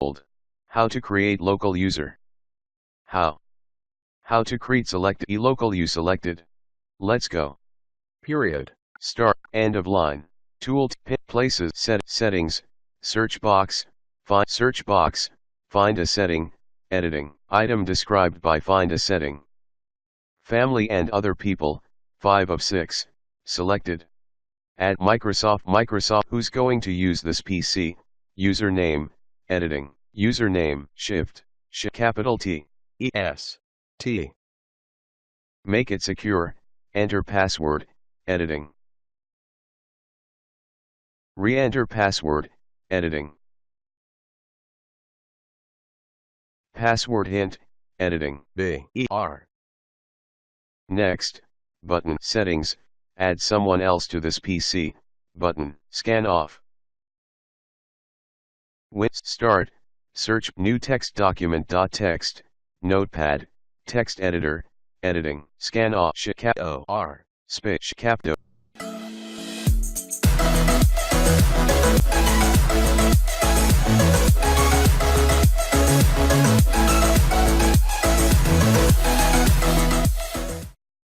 enabled. How to create local user. How to create select a local you selected. Let's go. Period. Start, end of line. Tool, places, settings, search box, find a setting, editing. Item described by find a setting. Family and other people, 5 of 6, selected. Add Microsoft who's going to use this PC, username, editing, username, capital T, E S T. Make it secure, enter password, editing. Re-enter password, editing. Password hint, editing. BER. Next, button settings, add someone else to this PC, button, scan off. Start, search new text document. Text, notepad, text editor, editing, scan off, space, capto.